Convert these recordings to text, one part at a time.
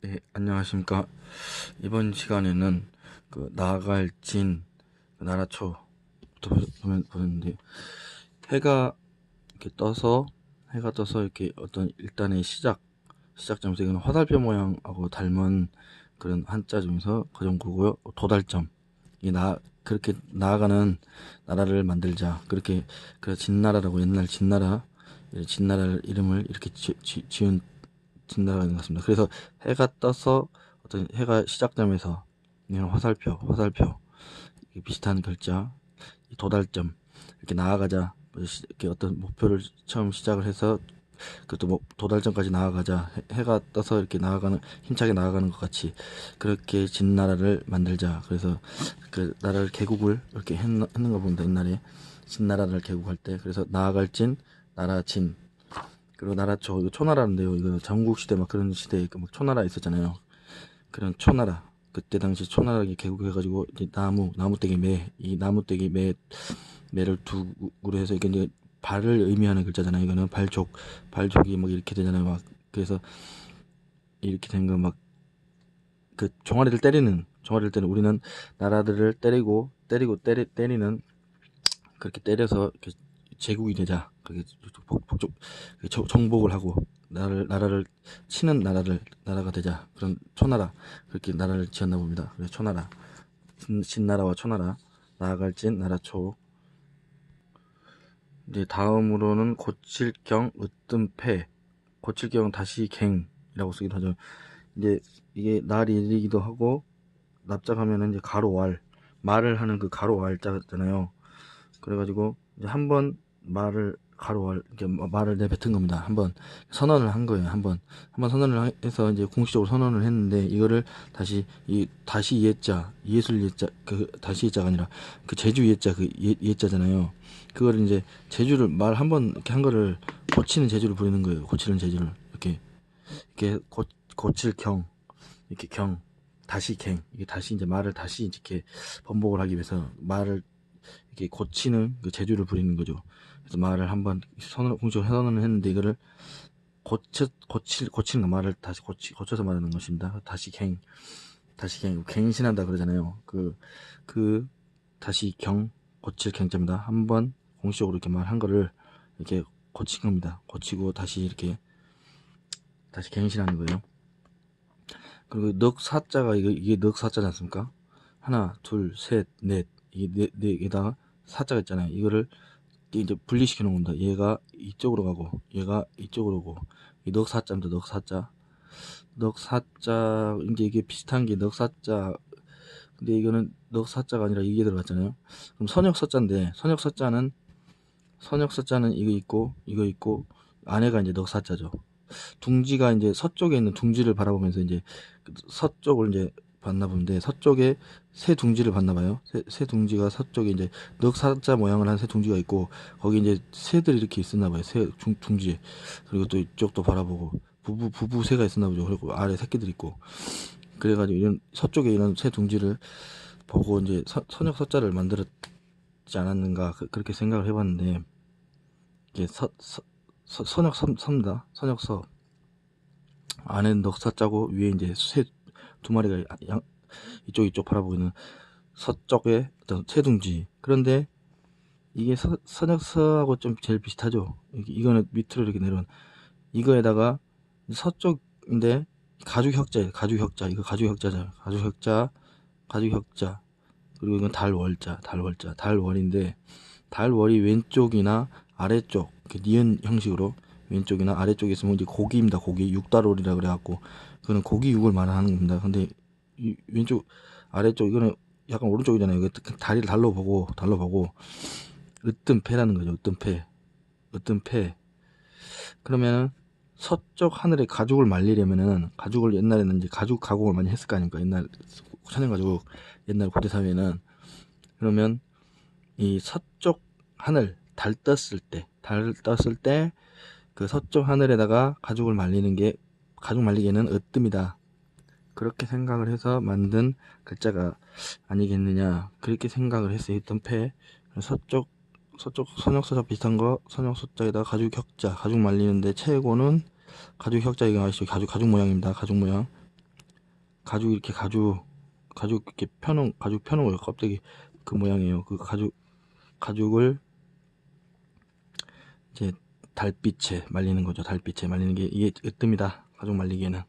네, 안녕하십니까. 이번 시간에는 나갈 진, 나라초부터 보는데, 해가 해가 떠서 이렇게 어떤 일단의 시작점에서 이건 화살표 모양하고 닮은 그런 한자 중에서 가정구고요. 도달점. 그렇게 나아가는 나라를 만들자. 그래서 진나라라고 옛날 진나라 이름을 이렇게 지은 진나라가 있는 것 같습니다. 그래서 해가 떠서 어떤 해가 시작점에서 이런 화살표 비슷한 글자, 이 도달점 이렇게 나아가자. 이렇게 어떤 목표를 처음 시작을 해서 그것도 뭐 도달점까지 나아가자. 해가 떠서 이렇게 힘차게 나아가는 것 같이 그렇게 진나라를 만들자. 그래서 그 나라를 개국을 이렇게 했는 거 봅니다. 옛날에 진나라를 개국할 때. 그래서 나아갈 진, 나라 진. 그리고 나라초, 이거 초나라인데요. 이거 전국시대 막 그런 시대에 막 초나라 있었잖아요. 그런 초나라. 그때 당시 초나라에 개국해가지고 이제 나무떼기 이 나무떼기 매를 두구로 해서 이게 이제 발을 의미하는 글자잖아요. 이거는 발족이 막 이렇게 되잖아요. 막 그래서 이렇게 된 거 막 그 종아리를 때리는 우리는 나라들을 때리는 그렇게 때려서 이렇게 제국이 되자. 그게 정복을 하고 나라를 치는 나라가 되자. 그런 초나라 그렇게 나라를 지었나 봅니다. 그래서 초나라 신나라와 초나라 나아갈 진 나라초. 이제 다음으로는 고칠경 으뜸패 고칠경 다시 갱이라고 쓰기도 하죠. 이제 이게 날이기도 하고 납작하면은 이제 가로왈 말을 하는 그 가로왈 자잖아요. 그래가지고 이제 한번 이렇게 말을 내뱉은 겁니다. 한번 선언을 한 거예요. 한번 선언을 해서 이제 공식적으로 선언을 했는데 이거를 다시 예자 예술 예자 다시 예자가 아니라 그 제주 예자 예자잖아요. 그걸 이제 제주를 말 한번 이렇게 한 거를 고치는 제주를 부리는 거예요. 고치는 제주를 이렇게 고칠 경 이렇게 경 다시 갱 이게 다시 이제 말을 다시 이렇게 번복을 하기 위해서 말을 이렇게 고치는 그 재주를 부리는 거죠. 그래서 말을 한번 공식적으로 선언을 했는데 이거를 고치는 거 말을 다시 고쳐서 말하는 것입니다. 다시 갱신한다 그러잖아요. 그 다시 고칠 갱자입니다. 한번 공식적으로 이렇게 말한 거를 이렇게 고친 겁니다. 고치고 다시 갱신하는 거예요. 그리고 넉 사자가 이게 넉 사자지 않습니까? 하나, 둘, 셋, 넷. 이게 네 개다가 사자가 있잖아요. 이거를 이제 분리시켜 놓은 겁니다. 얘가 이쪽으로 가고 얘가 이쪽으로 오고 이 넉 사자입니다. 넉 사자 이제 이게 비슷한 게 넉 사자. 근데 이거는 넉 사자가 아니라 이게 들어갔잖아요. 그럼 선역 사자는 이거 있고 안에가 이제 넉 사자죠. 둥지가 이제 서쪽에 있는 둥지를 바라보면서 이제 서쪽을 이제 봤나 본데 서쪽에 새 둥지를 봤나 봐요. 새 둥지가 서쪽에 이제 넉사자 모양을 한 새 둥지가 있고 거기 이제 새들이 이렇게 있었나 봐요. 새 둥지에. 그리고 또 이쪽도 바라보고 부부 새가 있었나 보죠. 그리고 아래 새끼들 있고. 그래가지고 이런 서쪽에 이런 새 둥지를 보고 이제 선역 서자를 만들었지 않았는가 그렇게 생각을 해봤는데 이게 선역 섭니다. 선역서 안에는 넉사 짜고 위에 이제 새 두 마리가 이쪽 바라보고 있는 서쪽에 어떤 새둥지. 그런데 이게 선역서하고 좀 제일 비슷하죠. 이거는 밑으로 이렇게 내려온 이거에다가 서쪽인데 가주혁자 이거 가주혁자 그리고 이건 달월인데 달월이 왼쪽이나 아래쪽 니은 형식으로 왼쪽이나 아래쪽에 있으면 이제 고기입니다. 고기 육달월이라 그래갖고 그거는 고기 육을 말하는 겁니다. 근데 이 왼쪽 아래쪽 이거는 약간 오른쪽이잖아요. 이거 다리를 달로 보고 으뜸패라는 거죠. 으뜸패. 그러면은 서쪽 하늘에 가죽을 말리려면은 가죽을 옛날에는 이제 가죽 가공을 많이 했을 거 아닙니까? 옛날 천연가죽 옛날 고대 사회는 그러면 이 서쪽 하늘 달 떴을 때 그 서쪽 하늘에다가 가죽을 말리는 게 가죽 말리기에는 으뜸이다. 그렇게 생각을 해서 만든 글자가 아니겠느냐 그렇게 생각을 했어요. 으뜸패 서쪽 선역서자 비슷한 거 선역서자에다가 가죽 말리는데 최고는 가죽 혁자. 이거 아시죠? 가죽 모양입니다. 가죽 모양 가죽 이렇게 가죽 이렇게 가죽 펴놓은 거예요. 껍데기 그 모양이에요. 그 가죽을 이제 달빛에 말리는 거죠. 달빛에 말리는 게 이게 으뜸이다. 가죽 말리기에는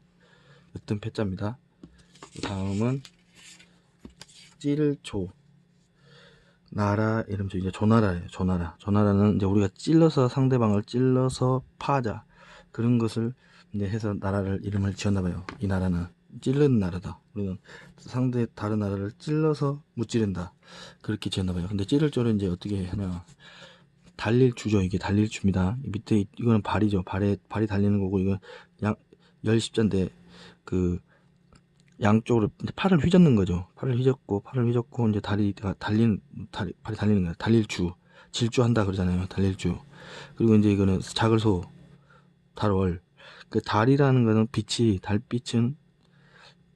으뜸 패자입니다. 다음은 찔초. 나라 이름죠. 이제 조나라예요. 조나라는 이제 우리가 찔러서 상대방을 찔러서 파하자 그런 것을 이제 해서 나라를 이름을 지었나봐요. 이 나라는 찌르는 나라다. 우리는 다른 나라를 찔러서 무찌른다 그렇게 지었나봐요. 근데 찌를 줄은 이제 어떻게 하냐, 달릴 주죠. 이게 달릴 주입니다. 밑에 이거는 발이죠. 발이 달리는 거고, 이거 열십자인데 그 양쪽으로 이제 팔을 휘젓는 거죠. 팔을 휘젓고 이제 발이 달리는 거야. 달릴 주, 질주한다 그러잖아요. 달릴 주. 그리고 이제 이거는 작을 소, 달월. 그 달이라는 거는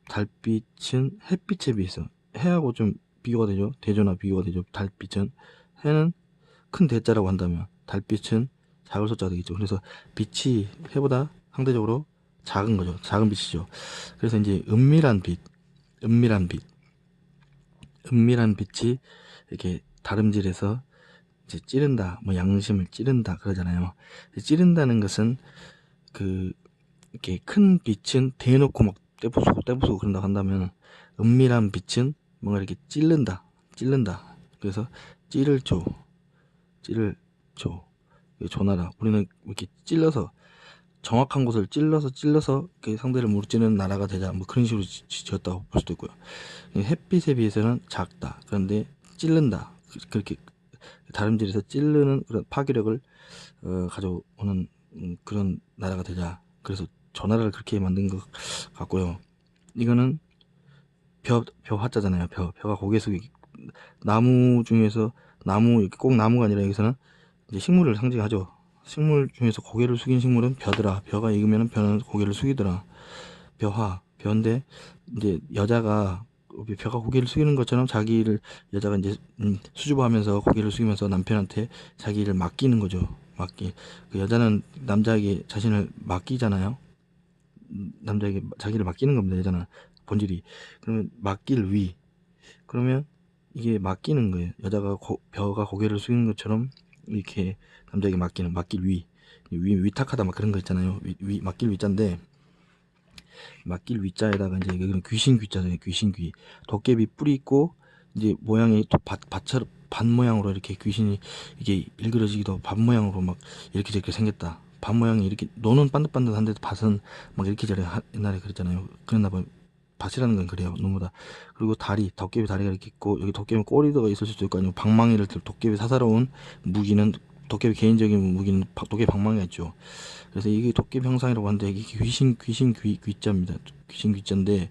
달빛은 햇빛에 비해서 해하고 좀 비교가 되죠. 대조나 비교가 되죠. 달빛은 해는 큰 대자라고 한다면 달빛은 작을 소자가 되겠죠. 그래서 빛이 해보다 상대적으로 작은 거죠. 작은 빛이죠. 그래서 이제 은밀한 빛이 이렇게 다름질해서 이제 찌른다, 뭐 양심을 찌른다 그러잖아요. 찌른다는 것은 이렇게 큰 빛은 대놓고 막 떼부수고 그런다고 한다면, 은밀한 빛은 뭔가 이렇게 찌른다. 그래서 찌를 조, 조나라. 우리는 이렇게 찔러서 정확한 곳을 찔러서 이렇게 상대를 무찌르는 나라가 되자, 뭐 그런 식으로 지었다고 볼 수도 있고요. 햇빛에 비해서는 작다. 그런데 찌른다. 그렇게 다름질해서 찌르는 그런 파괴력을 가져오는 그런 나라가 되자. 그래서 조나라를 그렇게 만든 것 같고요. 이거는 벼 화자잖아요. 벼가 고개 숙이, 나무 중에서 꼭 나무가 아니라 여기서는 이제 식물을 상징하죠. 식물 중에서 고개를 숙인 식물은 벼더라. 벼가 익으면 벼는 고개를 숙이더라. 벼인데 이제 여자가 벼가 고개를 숙이는 것처럼 여자가 이제 수줍어하면서 고개를 숙이면서 남편한테 자기를 맡기는 거죠. 그 여자는 남자에게 자신을 맡기잖아요. 남자에게 자기를 맡기는 겁니다. 여자는 본질이. 그러면 그러면 이게 맡기는 거예요. 여자가 벼가 고개를 숙이는 것처럼 이렇게 남자에게 맡길 위탁하다 막 그런 거 있잖아요. 맡길 위자인데, 맡길 위자에다가 이제 여기는 귀신 귀자잖아요. 귀신 귀. 도깨비 뿔이 있고 이제 모양이 또 밭처럼 밭 모양으로 이렇게 귀신이 이게 일그러지기도 밭 모양으로 막 이렇게 저렇게 생겼다. 밭 모양이 이렇게, 노는 반듯반듯한데 밭은 막 이렇게 저렇게 옛날에 그랬잖아요. 그랬나 봐요. 밭이라는 건 그래요. 너무다. 그리고 도깨비 다리가 이렇게 있고, 여기 도깨비 꼬리가 있을 수도 있고, 아니면 방망이를 도깨비 사사로운 무기는, 도깨비 개인적인 무기는 도깨비 방망이가 있죠. 그래서 이게 도깨비 형상이라고 하는데, 이게 귀자입니다. 귀신 귀자인데,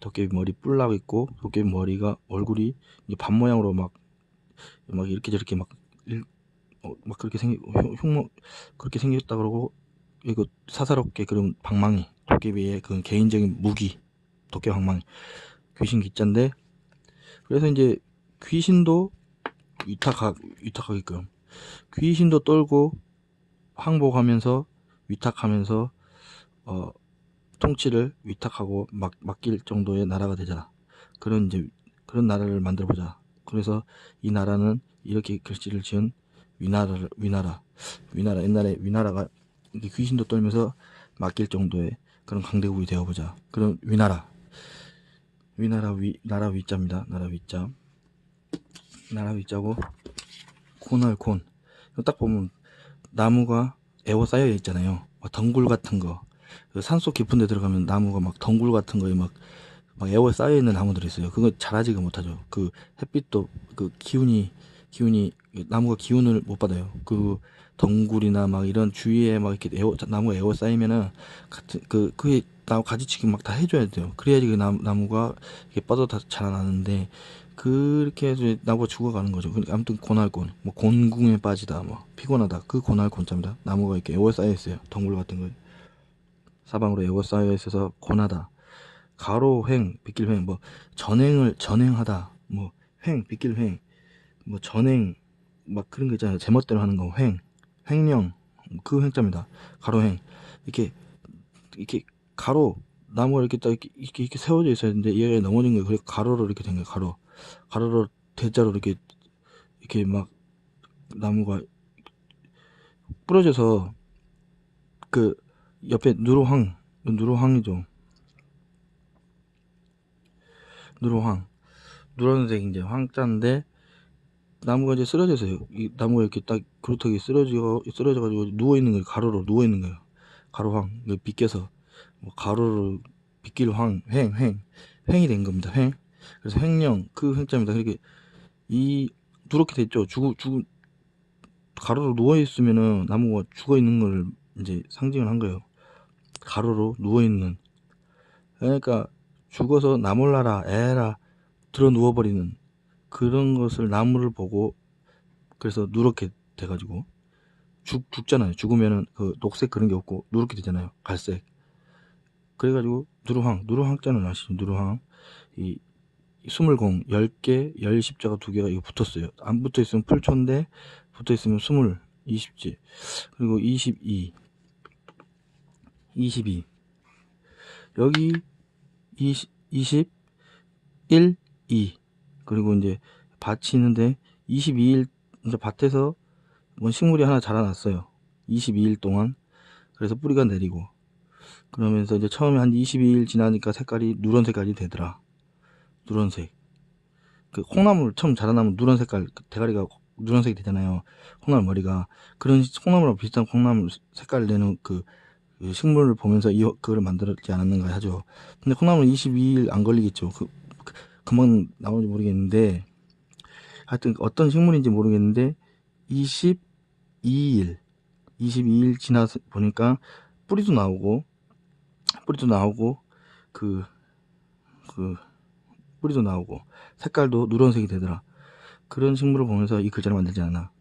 도깨비 머리 뿔 나고 있고, 도깨비 머리가, 얼굴이 이제 반 모양으로 막 이렇게 저렇게 막 그렇게 그렇게 생겼다 그러고, 이거 사사롭게 그런 방망이, 도깨비의 그 개인적인 무기, 도깨비 방망이, 귀신 귀자인데, 그래서 이제 귀신도 위탁하게끔, 귀신도 떨고 항복하면서 위탁하면서 통치를 위탁하고 맡길 정도의 나라가 되자. 그런 나라를 만들어 보자. 그래서 이 나라는 이렇게 글씨를 지은 위나라. 옛날에 위나라가 이렇게 귀신도 떨면서 맡길 정도의 그런 강대국이 되어 보자. 그런 나라 위자입니다. 나라 위자고, 콘. 딱 보면 나무가 에워싸여 있잖아요. 덩굴 같은 거. 산속 깊은 데 들어가면 나무가 막 덩굴 같은 거에 막 에워싸여 있는 나무들이 있어요. 그거 자라지가 못하죠. 그 햇빛도 그 기운이 나무가 기운을 못 받아요. 그 덩굴이나 막 이런 주위에 막 이렇게 나무가 에워싸이면은 그게 나무 가지치기 막 다 해줘야 돼요. 그래야지 그 나무가 이렇게 뻗어 자라나는데, 그렇게 해서 나무가 죽어가는 거죠. 아무튼 고날곤, 뭐 곤궁에 빠지다, 뭐 피곤하다, 그 고날곤자입니다. 나무가 이렇게 에워싸여 있어요. 덩굴 같은 거 사방으로 에워싸여 있어서 고나다. 가로횡, 빗길횡, 뭐 전행하다, 뭐 빗길횡, 뭐 전행, 막 그런 거 있잖아요. 제멋대로 하는 거, 횡령, 그 횡자입니다. 가로횡. 이렇게 가로 나무가 이렇게 딱 이렇게 세워져 있어야 되는데 얘가 넘어진 거예요. 그래서 가로로 이렇게 된 거예요. 가로로 대자로 이렇게 막 나무가 부러져서 그 옆에 누로황이죠. 누런색 이제 황자인데 나무가 이제 쓰러져서요. 이 나무가 이렇게 딱 그루터기 쓰러져가지고 누워 있는 거예요. 가로로 누워 있는 거예요. 가로황 빗겨서 뭐 가로로 빗길 횡이 된 겁니다. 횡. 그래서 횡령 그 횡자입니다. 그렇게 이 누렇게 됐죠. 가로로 누워 있으면은 나무가 죽어 있는 걸 이제 상징을 한 거예요. 가로로 누워 있는. 그러니까 죽어서 나 몰라라 에라 들어 누워버리는 그런 것을 나무를 보고 그래서 누렇게 돼가지고 죽잖아요. 죽으면은 그 녹색 그런 게 없고 누렇게 되잖아요. 갈색. 그래가지고 누르황자는 아시죠? 누르황 이 스물공 10개 10십자가 2개가 이거 붙었어요. 안 붙어있으면 풀초인데 붙어있으면 20지 그리고 22 여기 21 2 그리고 이제 밭이 있는데 22일 이제 밭에서 뭐 식물이 하나 자라났어요. 22일 동안. 그래서 뿌리가 내리고 그러면서 이제 처음에 한 22일 지나니까 색깔이 누런 색깔이 되더라. 누런색. 그 콩나물 처음 자라나면 누런 색깔 대가리가 누런색이 되잖아요. 콩나물 머리가 그런 콩나물하고 비슷한 콩나물 색깔 내는 그 식물을 보면서 그걸 만들었지 않았는가 하죠. 근데 콩나물은 22일 안 걸리겠죠. 금방 나오는지 모르겠는데 하여튼 어떤 식물인지 모르겠는데 22일 지나서 보니까 뿌리도 나오고 그 뿌리도 나오고 색깔도 누런색이 되더라. 그런 식물을 보면서 이 글자를 만들지 않아.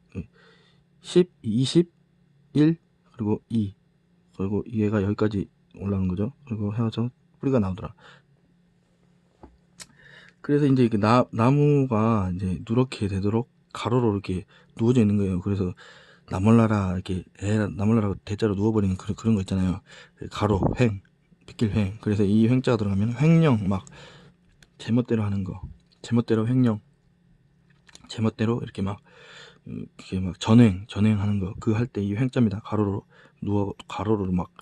10, 20, 1 그리고 2 그리고 얘가 여기까지 올라오는 거죠. 그리고 해서 뿌리가 나오더라. 그래서 이제 나무가 이제 누렇게 되도록 가로로 이렇게 누워져 있는 거예요. 그래서 나몰라라 이렇게 나몰라라 대자로 누워버리는 그런 거 있잖아요. 가로 빗길 횡. 그래서 이 횡자가 들어가면 횡령 막 제멋대로 하는 거. 제멋대로 횡령. 제멋대로 이렇게 막 전횡하는 거. 그 할 때 이 횡자입니다. 가로로 막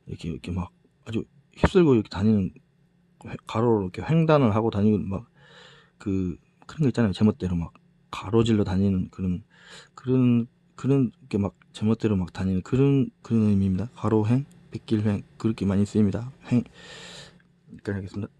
이렇게 막 아주 휩쓸고 이렇게 다니는 가로로 이렇게 횡단을 하고 다니고 막 그런 거 있잖아요. 제멋대로 막 가로질러 다니는 그런 이렇게 막 제멋대로 막 다니는 그런 의미입니다. 가로행, 빗길행 그렇게 많이 쓰입니다. 행. 여기까지 하겠습니다.